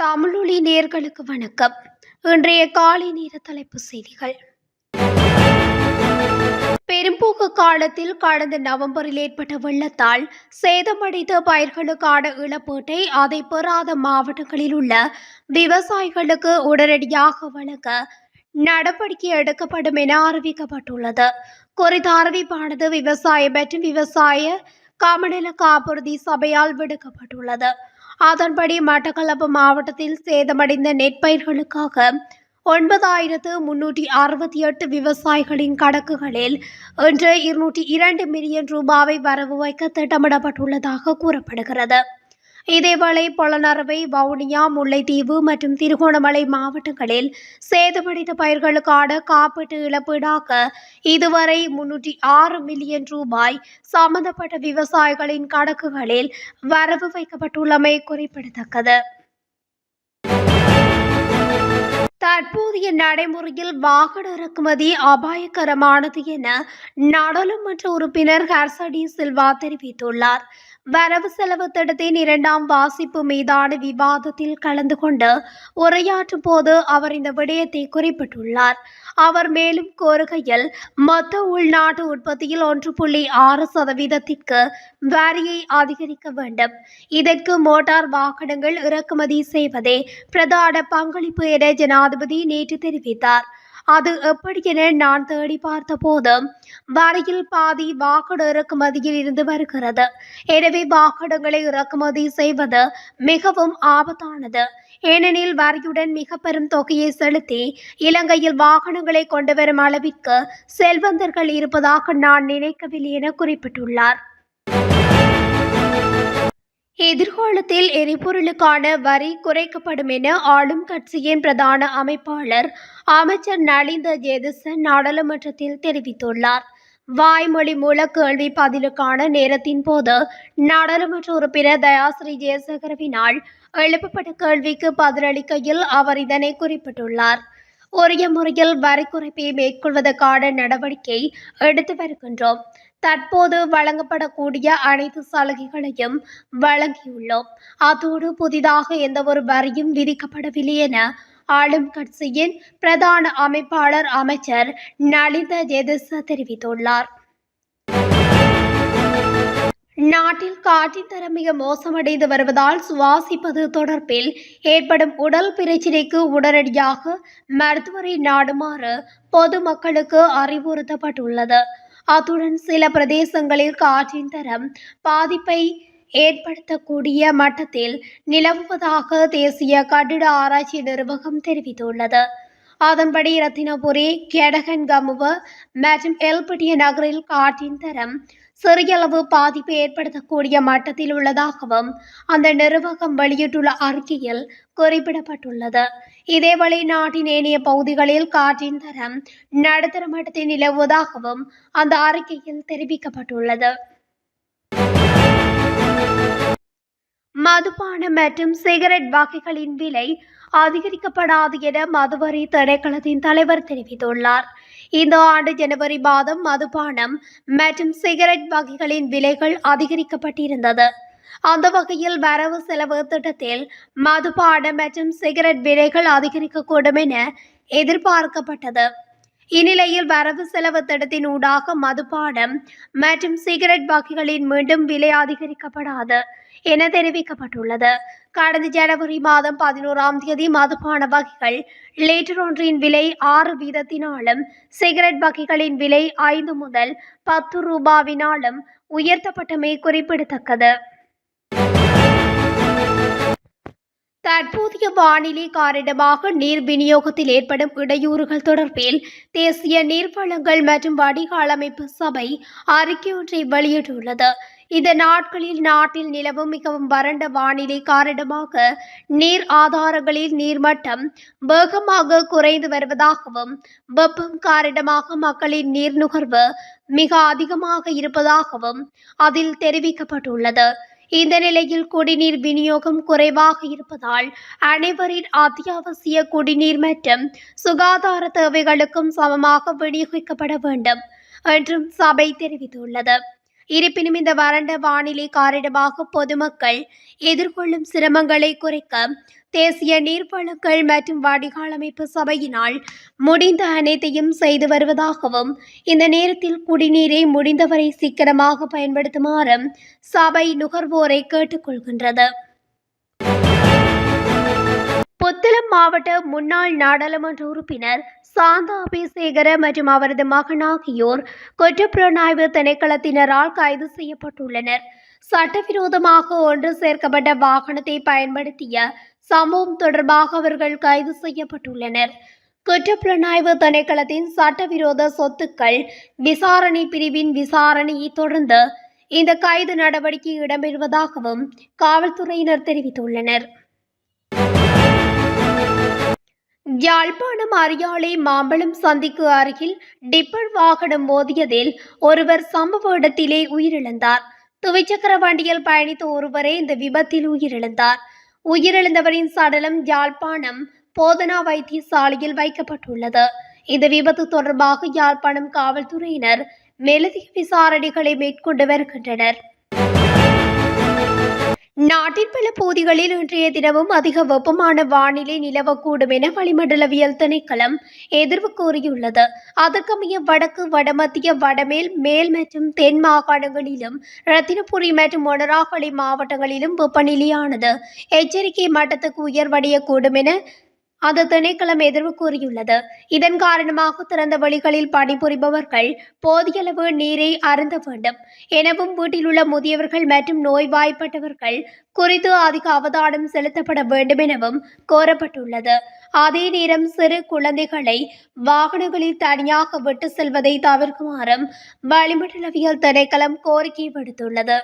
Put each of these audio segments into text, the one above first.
தமிழொலி நேயர்களுக்கு வணக்கம். இன்றைய காலை நேர தலைப்புச் செய்திகள். பெரும்போக்கு காலத்தில் கடந்த நவம்பரில் ஏற்பட்ட வெள்ளத்தால் சேதமடைந்த பயிர்களுக்கான இழப்பீட்டை அதை பெறாத மாவட்டங்களில் உள்ள விவசாயிகளுக்கு உடனடியாக வழங்க நடவடிக்கை எடுக்கப்படும் என அறிவிக்கப்பட்டுள்ளது. குறித்த அறிவிப்பானது விவசாய மற்றும் விவசாய கமநல காப்புறுதி சபையால் விடுக்கப்பட்டுள்ளது. அதன்படி மட்டக்களப்பு மாவட்டத்தில் சேதமடைந்த நெற்பயிர்களுக்காக 9,368 விவசாயிகளின் கணக்குகளில் இன்று 202 மில்லியன் ரூபாவை வரவு வைக்க திட்டமிடப்பட்டுள்ளதாக கூறப்படுகிறது. இதேவேளை பொலனறுவை, வவுனியா, முல்லைத்தீவு மற்றும் திருகோணமலை மாவட்டங்களில் சேதமடைந்த பயிர்களுக்கான காப்பீட்டு இழப்பீடாக இதுவரை 306 மில்லியன் ரூபாய் சம்பந்தப்பட்ட விவசாயிகளின் கணக்குகளில் வரவு வைக்கப்பட்டுள்ளமை குறிப்பிடத்தக்கது. தற்போதைய நடைமுறையில் வாகன இறக்குமதி அபாயகரமானது என நாடாளுமன்ற உறுப்பினர் ஹர்சடி சில்வா தெரிவித்துள்ளார். வரவு செலவு திட்டத்தின் 2ஆம் வாசிப்பு மீதான விவாதத்தில் கலந்து கொண்டு உரையாற்றும் போது அவர் இந்த விடயத்தை குறிப்பிட்டுள்ளார். அவர் மேலும் கூறுகையில், மொத்த உள்நாட்டு உற்பத்தியில் 1.6% வரியை அதிகரிக்க வேண்டும். இதற்கு மோட்டார் வாகனங்கள் இறக்குமதி செய்வதே பிரதான பங்களிப்பு என ஜனாதிபதி நேற்று தெரிவித்தார். அது எப்படி என நான் தேடி பார்த்த போது வரியில் பாதி வாகன இறக்குமதியில் இருந்து வருகிறது. எனவே வாகனங்களை இறக்குமதி செய்வது மிகவும் ஆபத்தானது. ஏனெனில் வரியுடன் மிக பெரும் தொகையை செலுத்தி இலங்கையில் வாகனங்களை கொண்டு வரும் அளவிற்கு செல்வந்தர்கள் இருப்பதாக நான் நினைக்கவில்லை என குறிப்பிட்டுள்ளார். எதிர்காலத்தில் எரிபொருளுக்கான வரி குறைக்கப்படும் என ஆளும் கட்சியின் பிரதான அமைப்பாளர் அமைச்சர் நலிந்த ஜேதிச நாடாளுமன்றத்தில் தெரிவித்துள்ளார். வாய்மொழி மூல கேள்வி பதிலுக்கான நேரத்தின் போது நாடாளுமன்ற உறுப்பினர் தயாஸ்ரீ ஜெயசேகரவினால் எழுப்பப்பட்ட கேள்விக்கு பதிலளிக்கையில் அவர் இதனை குறிப்பிட்டுள்ளார். உரிய முறையில் வரி குறைப்பை மேற்கொள்வதற்கான நடவடிக்கை எடுத்து வருகின்றோம். தற்போது வழங்கப்படக்கூடிய அனைத்து சலுகைகளையும் வழங்கியுள்ளோம். அதோடு புதிதாக எந்தவொரு வரியும் விதிக்கப்படவில்லை என ஆளும் கட்சியின் பிரதான அமைப்பாளர் அமைச்சர் நலிந்த ஜெதிச தெரிவித்துள்ளார். நாட்டில் காற்றின் தரம் மிக மோசமடைந்து வருவதால் சுவாசிப்பது தொடர்பில் ஏற்படும் உடல் பிரச்சினைக்கு உடனடியாக மருத்துவரை நாடுமாறு பொதுமக்களுக்கு அறிவுறுத்தப்பட்டுள்ளது. அத்துடன் சில பிரதேசங்களில் காற்றின் தரம் பாதிப்பை ஏற்படுத்தக்கூடிய மட்டத்தில் நிலவுவதாக தேசிய கட்டிட ஆராய்ச்சி நிறுவனம் தெரிவித்துள்ளது. அதன்படி ரத்தினபுரி, கெடகன்கமுவ மற்றும் எல்பிட்டிய நகரில் காற்றின் தரம் சிறியளவு பாதிப்பை ஏற்படுத்தக்கூடிய மட்டத்தில் உள்ளதாகவும் அந்த நிறுவனம் வெளியிட்டுள்ள அறிக்கையில் குறிப்பிடப்பட்டுள்ளது. இதேவேளை நாட்டின் ஏனைய பகுதிகளில் காற்றின் தரம் நடுத்தர மட்டத்தில் நிலவுவதாகவும் அந்த அறிக்கையில் தெரிவிக்கப்பட்டுள்ளது. மதுபானம் மற்றும் சிகரெட் வகைகளின் விலை அதிகரிக்கப்படாது என மதுவரி திணைக்களத்தின் தலைவர் தெரிவித்துள்ளார். இந்த ஆண்டு ஜனவரி மாதம் மதுபானம் மற்றும் சிகரெட் வகைகளின் விலைகள் அதிகரிக்கப்பட்டிருந்தது. அந்த வகையில் வரவு செலவு திட்டத்தில் மதுபானம் மற்றும் சிகரெட் விலைகள் அதிகரிக்கக்கூடும் என எதிர்பார்க்கப்பட்டது. இந்நிலையில் வரவு செலவு திட்டத்தின் ஊடாக மதுபானம் மற்றும் சிகரெட் வகைகளின் மீண்டும் விலை அதிகரிக்கப்படாது என தெரிவிக்கப்பட்டுள்ளது. கடந்த ஜனவரி மாதம் 11ஆம் தேதி மதுபான வகைகள் லிட்டர் ஒன்றின் விலை 6 வீதத்தினாலும் சிகரெட் வகைகளின் விலை 5 முதல் 10 ரூபாவினாலும் உயர்த்தப்பட்டமை குறிப்பிடத்தக்கது. தற்போதைய வானிலை காரணமாக நீர் விநியோகத்தில் ஏற்படும் இடையூறுகள் தொடர்பில் தேசிய நீர்வளங்கள் மற்றும் வடிகால் அமைப்பு சபை அறிக்கை ஒன்றை வெளியிட்டுள்ளது. இந்த நாட்களில் நாட்டில் நிலவும் மிகவும் வறண்ட வானிலை காரணமாக நீர் ஆதாரங்களில் நீர்மட்டம் வேகமாக குறைந்து வருவதாகவும் வெப்பம் காரணமாக மக்களின் நீர் நுகர்வு மிக அதிகமாக இருப்பதாகவும் அதில் தெரிவிக்கப்பட்டுள்ளது. இந்த நிலையில் குடிநீர் விநியோகம் குறைவாக இருப்பதால் அனைவரின் அத்தியாவசிய குடிநீர் மற்றும் சுகாதார தேவைகளுக்கும் சமமாக விநியோகிக்கப்பட வேண்டும் என்றும் சபை தெரிவித்துள்ளது. இருப்பினும் இந்த வறண்ட வானிலை காரணமாக பொதுமக்கள் எதிர்கொள்ளும் சிரமங்களை குறைக்க தேசிய நீர்வளங்கள் மற்றும் வடிகால் அமைப்பு சபையினால் முடிந்த அனைத்தையும் செய்து வருவதாகவும் இந்த நேரத்தில் குடிநீரை முடிந்தவரை சிக்கனமாக பயன்படுத்துமாறு சபை நுகர்வோரை கேட்டுக்கொள்கின்றது. புத்தளம் மாவட்ட முன்னாள் நாடாளுமன்ற உறுப்பினர் சாந்தா அபிசேகர மற்றும் அவரது மகன் ஆகியோர் குற்றப்புலனாய்வு திணைக்களத்தினரால் கைது செய்யப்பட்டுள்ளனர். சட்டவிரோதமாக ஒன்று சேர்க்கப்பட்ட வாகனத்தை பயன்படுத்திய சம்பவம் தொடர்பாக அவர்கள் கைது செய்யப்பட்டுள்ளனர். குற்றப்புலனாய்வு திணைக்களத்தின் சட்டவிரோத சொத்துக்கள் விசாரணை பிரிவின் விசாரணையை தொடர்ந்து இந்த கைது நடவடிக்கை இடம்பெறுவதாகவும் காவல்துறையினர் தெரிவித்துள்ளனர். யாழ்ப்பாணம் அரியாலை மாம்பழம் சந்திக்கு அருகில் டிப்பர் வாகனம் மோதியதில் ஒருவர் சம்பவ இடத்திலே உயிரிழந்தார். துவிச்சக்கர வண்டியில் பயணித்த ஒருவரே இந்த விபத்தில் உயிரிழந்தார். உயிரிழந்தவரின் சடலம் யாழ்ப்பாணம் போதனா வைத்தியசாலையில் வைக்கப்பட்டுள்ளது. இந்த விபத்து தொடர்பாக யாழ்ப்பாணம் காவல்துறையினர் மேலதிக விசாரணைகளை மேற்கொண்டு வருகின்றனர். நாட்டின் பல பகுதிகளில் இன்றைய தினமும் அதிக வெப்பமான வானிலை நிலவக்கூடும் என வளிமண்டலவியல் திணைக்களம் எதிர்வு கூறியுள்ளது. அதற்கமைய வடக்கு, வடமத்திய, வடமேல், மேல் மற்றும் தென் மாகாணங்களிலும் ரத்தினபுரி மற்றும் மொனராகலை மாவட்டங்களிலும் வெப்பநிலையானது எச்சரிக்கை மட்டத்துக்கு உயர்வடையக்கூடும் என அந்த திணைக்களம் எதிர்வு கூறியுள்ளது. இதன் காரணமாக திறந்த வழிகளில் பணிபுரிபவர்கள் போதிய அளவு நீரை அருந்த வேண்டும் எனவும் வீட்டில் உள்ள முதியவர்கள் மற்றும் நோய்வாய்ப்பட்டவர்கள் குறித்து அதிக அவதானம் செலுத்தப்பட வேண்டும் எனவும் கோரப்பட்டுள்ளது. அதே நேரம் சிறு குழந்தைகளை வாகனங்களில் தனியாக விட்டு செல்வதை தவிர்க்குமாறும் வளிமண்டலவியல் திணைக்களம் கோரிக்கை விடுத்துள்ளது.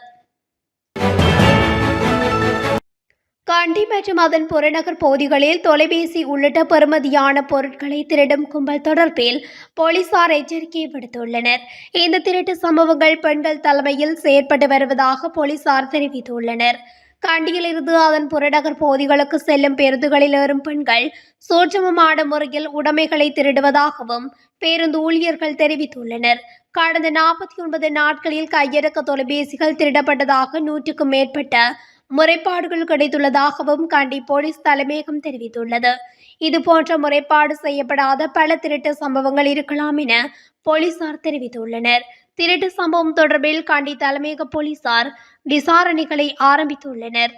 கண்டி மற்றும் அதன் புறநகர் பகுதிகளில் தொலைபேசி உள்ளிட்ட பெறுமதியான பொருட்களை திருடும் கும்பல் தொடர்பில் போலீசார் எச்சரிக்கை விடுத்துள்ளனர். இந்த திருட்டு சம்பவங்கள் பெண்கள் தலைமையில் செயற்பட்டு வருவதாக போலீசார் தெரிவித்துள்ளனர். கண்டியிலிருந்து அதன் புறநகர் பகுதிகளுக்கு செல்லும் பேருந்துகளில் ஏறும் பெண்கள் சூட்சமமான முறையில் உடைமைகளை திருடுவதாகவும் பேருந்து ஊழியர்கள் தெரிவித்துள்ளனர். கடந்த 49 நாட்களில் கையடக்க தொலைபேசிகள் திருடப்பட்டதாக 100க்கும் மேற்பட்ட முறைப்பாடுகள் கிடைத்துள்ளதாகவும் கண்டி போலீஸ் தலைமையகம் தெரிவித்துள்ளது. இதுபோன்ற முறைப்பாடு செய்யப்படாத பல திருட்டு சம்பவங்கள் இருக்கலாம் என போலீசார் தெரிவித்துள்ளனர். திருட்டு சம்பவம் தொடர்பில் கண்டி தலைமையக போலீசார் விசாரணைகளை ஆரம்பித்துள்ளனர்.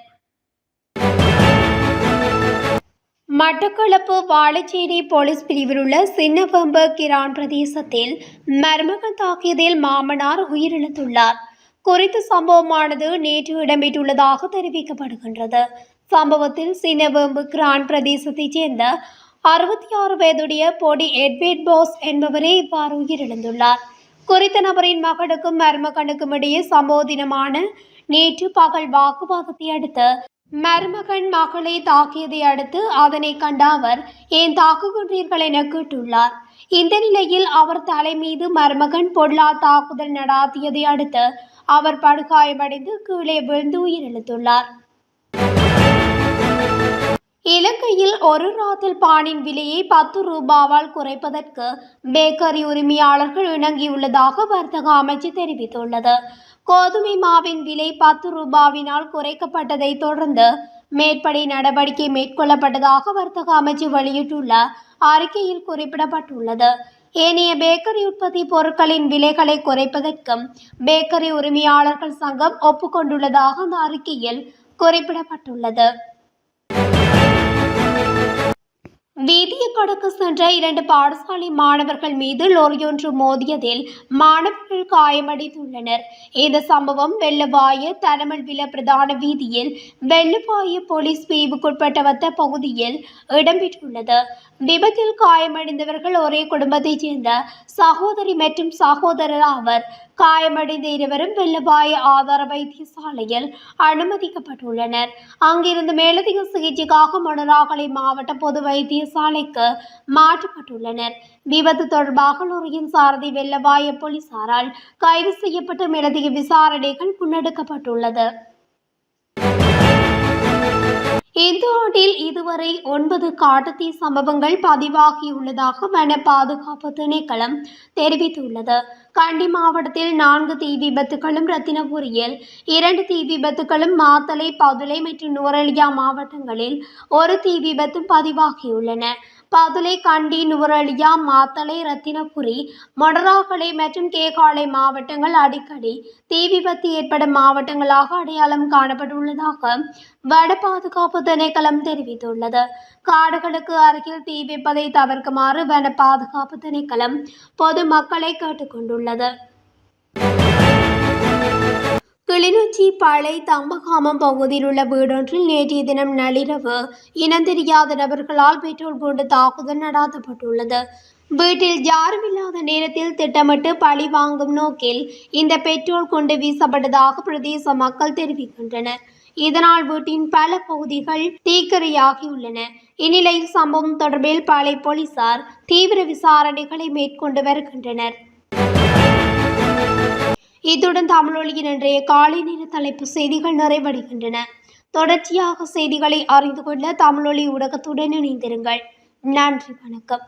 மட்டக்களப்பு வாழைச்சேரி போலீஸ் பிரிவில் உள்ள சின்னவெம்பு கிரான் பிரதேசத்தில் மர்மகன் தாக்கியதில் மாமனார் உயிரிழந்துள்ளார். குறித்த சம்பவமானது நேற்று இடம்பெற்றுள்ளதாக தெரிவிக்கப்படுகின்றது. சம்பவத்தில் சின்னவெம்பு கிரான் பிரதேசத்தைச் சேர்ந்த 66 வயதுடைய பொடி எட்வேர்ட் போஸ் என்பவரே இவ்வாறு உயிரிழந்துள்ளார். குறித்த நபரின் மகனுக்கும் மருமகனுக்கும் இடையே சம்பவ தினமான நேற்று பகல் வாக்குவாதத்தை அடுத்து மருமகன் மகளை தாக்கியதை அடுத்து அதனை கண்ட அவர் ஏன் தாக்குகின்றீர்கள் என கேட்டுள்ளார். இந்த நிலையில் அவர் தலை மீது மருமகன் பொருளா தாக்குதல் நடாத்தியதை அடுத்து அவர் படுகாயமடைந்து கீழே விழுந்து உயிரிழந்துள்ளார். இலங்கையில் ஒரு ராத்தல் பானின் விலையை 10 ரூபாவால் குறைப்பதற்கு பேக்கரி உரிமையாளர்கள் இணங்கியுள்ளதாக வர்த்தக அமைச்சு தெரிவித்துள்ளது. கோதுமை மாவின் விலை 10 ரூபாவினால் குறைக்கப்பட்டதை தொடர்ந்து மேற்படி நடவடிக்கை மேற்கொள்ளப்பட்டதாக வர்த்தக அமைச்சு வெளியிட்டுள்ள அறிக்கையில் குறிப்பிடப்பட்டுள்ளது. ஏனைய பேக்கரி உற்பத்தி பொருட்களின் விலைகளை குறைப்பதற்கும் பேக்கரி உரிமையாளர்கள் சங்கம் ஒப்புக்கொண்டுள்ளதாக அந்த அறிக்கையில் குறிப்பிடப்பட்டுள்ளது. வீதியை கடக்க சென்ற 2 பாடசாலை மாணவர்கள் மீது லொரியொன்று மோதியதில் மாணவர்கள் காயமடைந்துள்ளனர். இந்த சம்பவம் வெள்ளவாய தனமல்வில பிரதான வீதியில் வெள்ளவாய போலீஸ் பிரிவுக்குட்பட்ட பகுதியில் இடம்பெற்றுள்ளது. விபத்தில் காயமடைந்தவர்கள் ஒரே குடும்பத்தைச் சேர்ந்த சகோதரி மற்றும் சகோதரர் ஆவர். காயமடைந்த இருவரும் வெள்ளவாய ஆதார வைத்தியசாலையில் அனுமதிக்கப்பட்டுள்ளனர். அங்கிருந்து மேலதிக சிகிச்சைக்காக மொனராகலை மாவட்ட பொது வைத்தியசாலைக்கு மாற்றப்பட்டுள்ளனர். விபத்து தொடர்பாக லொரியின் சாரதி வெள்ளவாய போலீசாரால் கைது செய்யப்பட்டு மேலதிக விசாரணைகள் முன்னெடுக்கப்பட்டுள்ளது. இந்த தமிழ்நாட்டில் இதுவரை 9 காட்டுத்தீ சம்பவங்கள் பதிவாகியுள்ளதாக வன பாதுகாப்பு திணைக்களம் தெரிவித்துள்ளது. கண்டி மாவட்டத்தில் 4 தீ விபத்துகளும், ரத்தினபுரியில் 2 தீ விபத்துகளும், மாத்தளை, பதுளை மற்றும் நுவரெலியா மாவட்டங்களில் 1 தீ விபத்தும் பதிவாகியுள்ளன. பதுளை, கண்டி, நுவரெலியா, மாத்தளை, ரத்தினபுரி, மொனராகலை மற்றும் கேகாலை மாவட்டங்கள் அடிக்கடி தீ விபத்து ஏற்படும் மாவட்டங்களாக அடையாளம் காணப்பட்டுள்ளதாக வன பாதுகாப்பு திணைக்களம் தெரிவித்துள்ளது. காடுகளுக்கு அருகில் தீ வைப்பதை தவிர்க்குமாறு வன பாதுகாப்பு திணைக்களம் பொதுமக்களை கேட்டுக்கொண்டுள்ளது. கிளிநொச்சி பளை தம்பகாமம் பகுதியில் உள்ள வீடொன்றில் நேற்றைய தினம் நள்ளிரவு இனந்தெரியாத நபர்களால் பெட்ரோல் குண்டு தாக்குதல் நடாத்தப்பட்டுள்ளது. வீட்டில் யாருமில்லாத நேரத்தில் திட்டமிட்டு பழி வாங்கும் நோக்கில் இந்த பெட்ரோல் குண்டு வீசப்பட்டதாக பிரதேச மக்கள் தெரிவிக்கின்றனர். இதனால் வீட்டின் பல பகுதிகள் தீக்கிரையாகியுள்ளன. இந்நிலையில் சம்பவம் தொடர்பில் பளை போலீசார் தீவிர விசாரணைகளை மேற்கொண்டு வருகின்றனர். இத்துடன் தமிழொலியின் இன்றைய காலை நேர தலைப்பு செய்திகள் நிறைவடைகின்றன. தொடர்ச்சியாக செய்திகளை அறிந்து கொள்ள தமிழொலி ஊடகத்துடன் இணைந்திருங்கள். நன்றி, வணக்கம்.